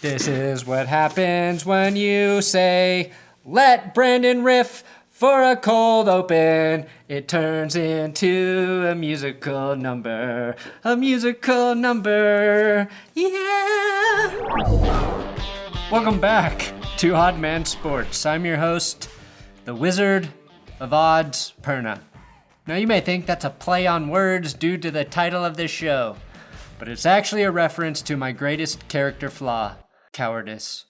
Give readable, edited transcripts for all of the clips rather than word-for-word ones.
This is what happens when you say, let Brandon riff for a cold open. It turns into a musical number. A musical number. Yeah! Welcome back to Odd Man Sports. I'm your host, the Wizard of Odds, Perna. Now you may think that's a play on words due to the title of this show, but it's actually a reference to my greatest character flaw, cowardice.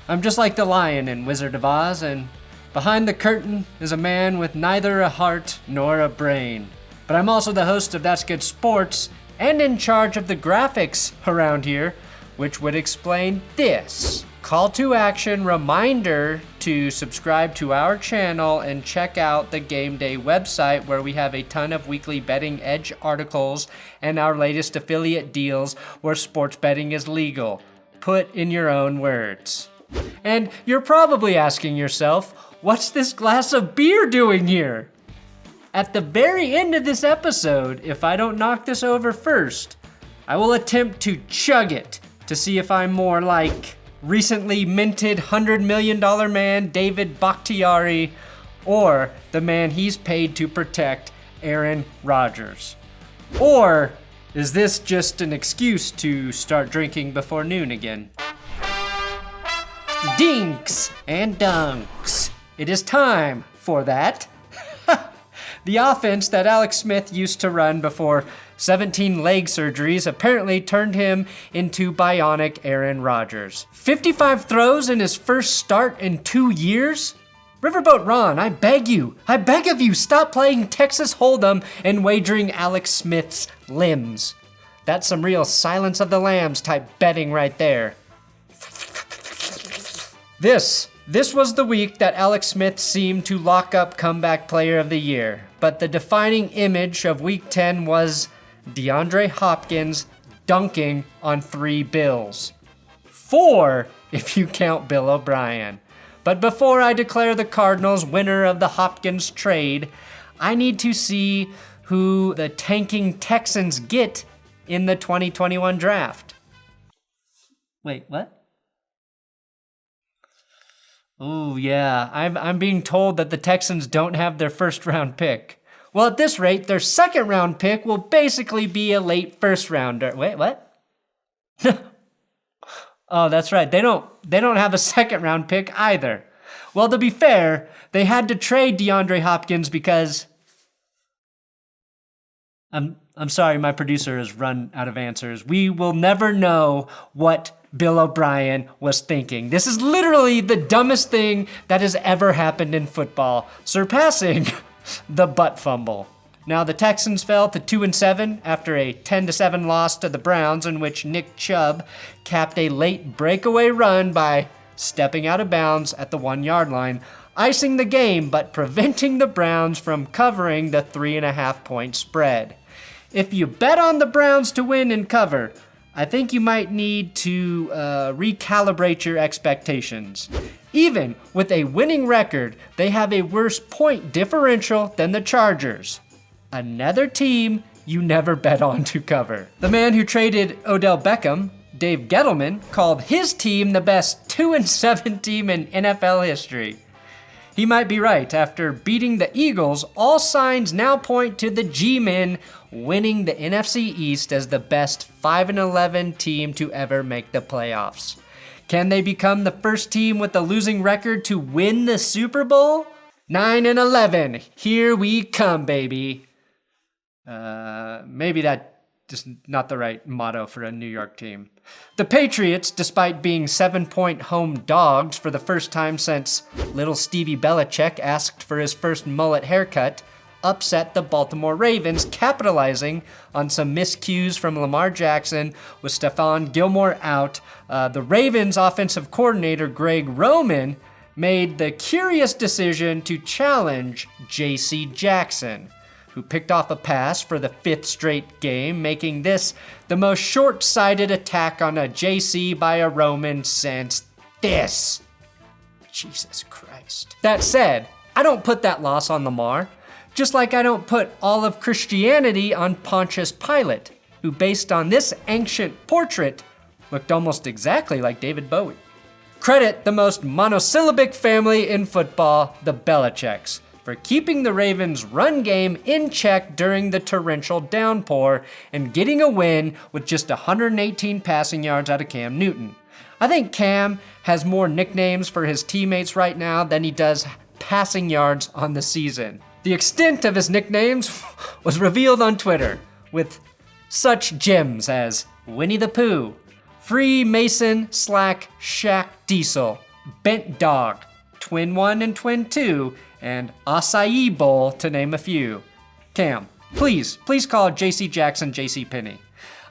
I'm just like the lion in Wizard of Oz, and behind the curtain is a man with neither a heart nor a brain. But I'm also the host of That's Good Sports and in charge of the graphics around here, which would explain this. Call to action reminder to subscribe to our channel and check out the Game Day website where we have a ton of weekly betting edge articles and our latest affiliate deals where sports betting is legal. Put in your own words. And you're probably asking yourself, what's this glass of beer doing here? At the very end of this episode, if I don't knock this over first, I will attempt to chug it to see if I'm more like recently minted $100 million man David Bakhtiari or the man he's paid to protect, Aaron Rodgers. Or is this just an excuse to start drinking before noon again? Dinks and Dunks. It is time for that. The offense that Alex Smith used to run before 17 leg surgeries apparently turned him into bionic Aaron Rodgers. 55 throws in his first start in 2 years? Riverboat Ron, I beg of you, stop playing Texas Hold'em and wagering Alex Smith's limbs. That's some real Silence of the Lambs type betting right there. This was the week that Alex Smith seemed to lock up Comeback Player of the Year, but the defining image of Week 10 was DeAndre Hopkins dunking on 3 Bills. 4 if you count Bill O'Brien. But before I declare the Cardinals winner of the Hopkins trade, I need to see who the tanking Texans get in the 2021 draft. Wait, what? Oh yeah, I'm being told that the Texans don't have their first round pick. Well, at this rate, their second round pick will basically be a late first rounder. Wait, what? Oh, that's right. They don't have a second round pick either. Well, to be fair, they had to trade DeAndre Hopkins because I'm sorry, my producer has run out of answers. We will never know what Bill O'Brien was thinking. This is literally the dumbest thing that has ever happened in football, surpassing the butt fumble. Now, the Texans fell to 2-7 after a 10-7 loss to the Browns, in which Nick Chubb capped a late breakaway run by stepping out of bounds at the 1-yard line, icing the game but preventing the Browns from covering the 3.5-point spread. If you bet on the Browns to win and cover, I think you might need to recalibrate your expectations. Even with a winning record, they have a worse point differential than the Chargers. Another team you never bet on to cover. The man who traded Odell Beckham, Dave Gettleman, called his team the best 2-7 team in NFL history. He might be right. After beating the Eagles, all signs now point to the G-Men winning the NFC East as the best 5-11 team to ever make the playoffs. Can they become the first team with a losing record to win the Super Bowl? 9-11, here we come, baby. Maybe that's just not the right motto for a New York team. The Patriots, despite being 7-point home dogs for the first time since little Stevie Belichick asked for his first mullet haircut, upset the Baltimore Ravens, capitalizing on some miscues from Lamar Jackson with Stephon Gilmore out. The Ravens offensive coordinator Greg Roman made the curious decision to challenge J.C. Jackson, who picked off a pass for the 5th straight game, making this the most short-sighted attack on a JC by a Roman since this. Jesus Christ. That said, I don't put that loss on Lamar, just like I don't put all of Christianity on Pontius Pilate, who based on this ancient portrait looked almost exactly like David Bowie. Credit the most monosyllabic family in football, the Belichicks, for keeping the Ravens' run game in check during the torrential downpour and getting a win with just 118 passing yards out of Cam Newton. I think Cam has more nicknames for his teammates right now than he does passing yards on the season. The extent of his nicknames was revealed on Twitter with such gems as Winnie the Pooh, Freemason Slack Shack Diesel, Bent Dog, Twin 1 and Twin 2, and Acai Bowl, to name a few. Cam, please call J.C. Jackson J.C. Penney.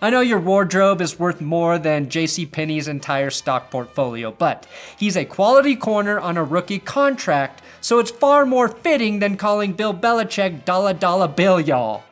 I know your wardrobe is worth more than J.C. Penney's entire stock portfolio, but he's a quality corner on a rookie contract, so it's far more fitting than calling Bill Belichick Dollar Bill y'all,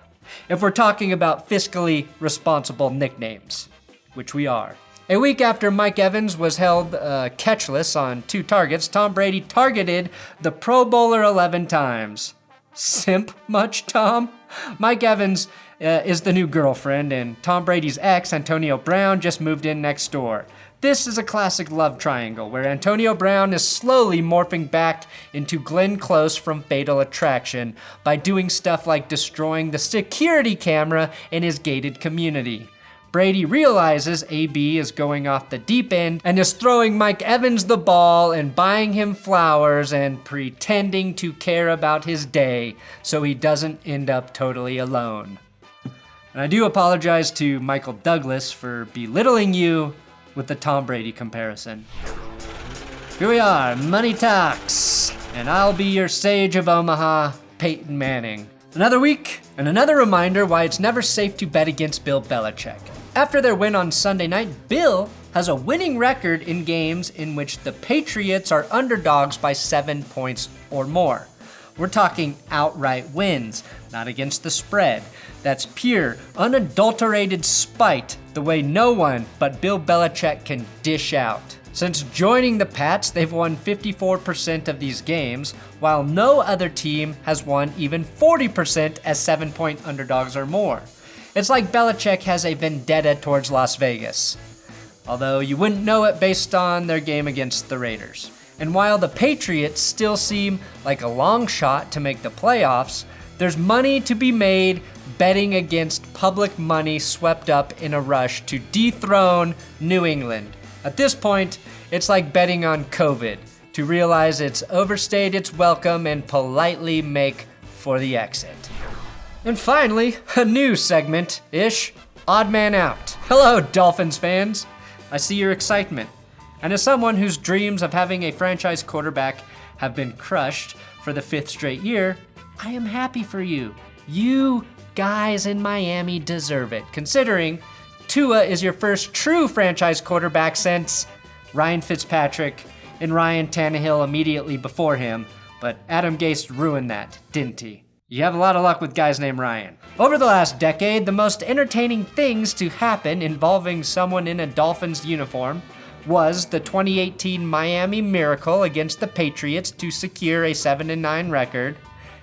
if we're talking about fiscally responsible nicknames, which we are. A week after Mike Evans was held catchless on 2 targets, Tom Brady targeted the Pro Bowler 11 times. Simp much, Tom? Mike Evans is the new girlfriend, and Tom Brady's ex, Antonio Brown, just moved in next door. This is a classic love triangle where Antonio Brown is slowly morphing back into Glenn Close from Fatal Attraction by doing stuff like destroying the security camera in his gated community. Brady realizes AB is going off the deep end and is throwing Mike Evans the ball and buying him flowers and pretending to care about his day so he doesn't end up totally alone. And I do apologize to Michael Douglas for belittling you with the Tom Brady comparison. Here we are, Money Talks, and I'll be your sage of Omaha, Peyton Manning. Another week, and another reminder why it's never safe to bet against Bill Belichick. After their win on Sunday night, Bill has a winning record in games in which the Patriots are underdogs by 7 points or more. We're talking outright wins, not against the spread. That's pure, unadulterated spite, the way no one but Bill Belichick can dish out. Since joining the Pats, they've won 54% of these games, while no other team has won even 40% as 7-point underdogs or more. It's like Belichick has a vendetta towards Las Vegas, although you wouldn't know it based on their game against the Raiders. And while the Patriots still seem like a long shot to make the playoffs, there's money to be made betting against public money swept up in a rush to dethrone New England. At this point, it's like betting on COVID, to realize it's overstayed its welcome and politely make for the exit. And finally, a new segment-ish, Odd Man Out. Hello, Dolphins fans. I see your excitement. And as someone whose dreams of having a franchise quarterback have been crushed for the 5th straight year, I am happy for you. You guys in Miami deserve it, considering Tua is your first true franchise quarterback since Ryan Fitzpatrick and Ryan Tannehill immediately before him, but Adam Gase ruined that, didn't he? You have a lot of luck with guys named Ryan. Over the last decade, the most entertaining things to happen involving someone in a Dolphins uniform was the 2018 Miami Miracle against the Patriots to secure a 7-9 record,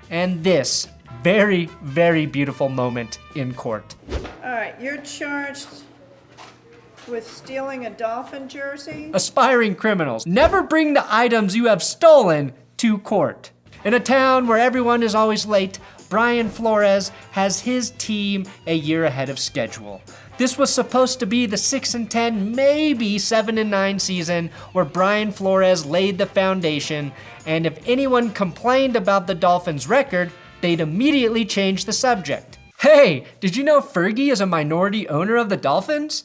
and this very, very beautiful moment in court. All right, you're charged with stealing a Dolphin jersey? Aspiring criminals, never bring the items you have stolen to court. In a town where everyone is always late, Brian Flores has his team a year ahead of schedule. This was supposed to be the 6-10, maybe 7-9 season where Brian Flores laid the foundation, and if anyone complained about the Dolphins' record, they'd immediately change the subject. Hey, did you know Fergie is a minority owner of the Dolphins?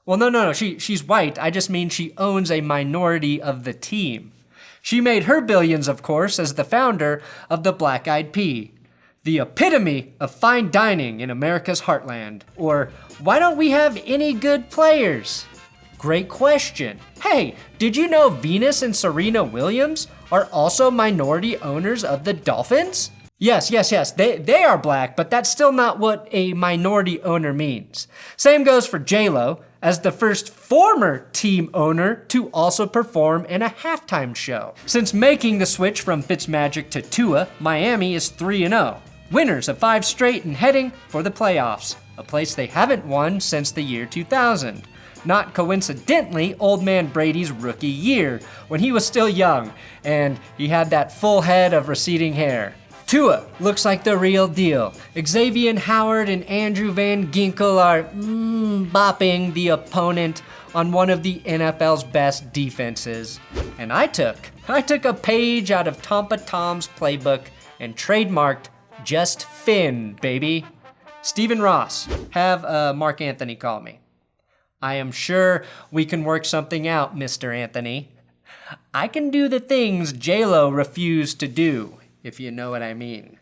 Well, no, she's white. I just mean she owns a minority of the team. She made her billions, of course, as the founder of the Black Eyed Pea, the epitome of fine dining in America's heartland. Or, why don't we have any good players? Great question. Hey, did you know Venus and Serena Williams are also minority owners of the Dolphins? Yes, they are black, but that's still not what a minority owner means. Same goes for J-Lo, as the first former team owner to also perform in a halftime show. Since making the switch from Fitzmagic to Tua, Miami is 3-0, winners of 5 straight and heading for the playoffs, a place they haven't won since the year 2000. not coincidentally Old Man Brady's rookie year, when he was still young and he had that full head of receding hair. Tua looks like the real deal. Xavier Howard and Andrew Van Ginkel are bopping the opponent on one of the NFL's best defenses. And I took a page out of Tampa Tom's playbook and trademarked just Finn, baby. Stephen Ross, have Mark Anthony call me. I am sure we can work something out, Mr. Anthony. I can do the things J-Lo refused to do, if you know what I mean.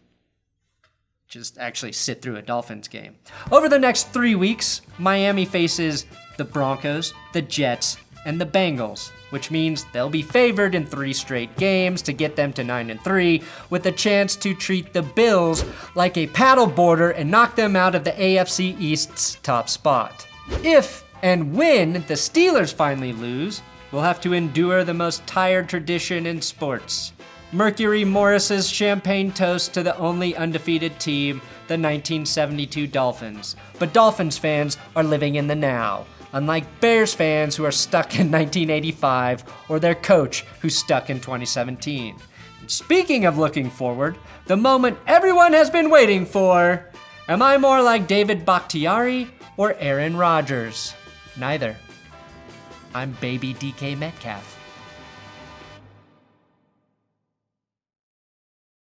Just actually sit through a Dolphins game. Over the next 3 weeks, Miami faces the Broncos, the Jets, and the Bengals, which means they'll be favored in 3 straight games to get them to 9-3, with a chance to treat the Bills like a paddleboarder and knock them out of the AFC East's top spot. If and when the Steelers finally lose, we'll have to endure the most tired tradition in sports. Mercury Morris's champagne toast to the only undefeated team, the 1972 Dolphins. But Dolphins fans are living in the now, unlike Bears fans who are stuck in 1985 or their coach who's stuck in 2017. Speaking of looking forward, the moment everyone has been waiting for, am I more like David Bakhtiari or Aaron Rodgers? Neither. I'm baby DK Metcalf.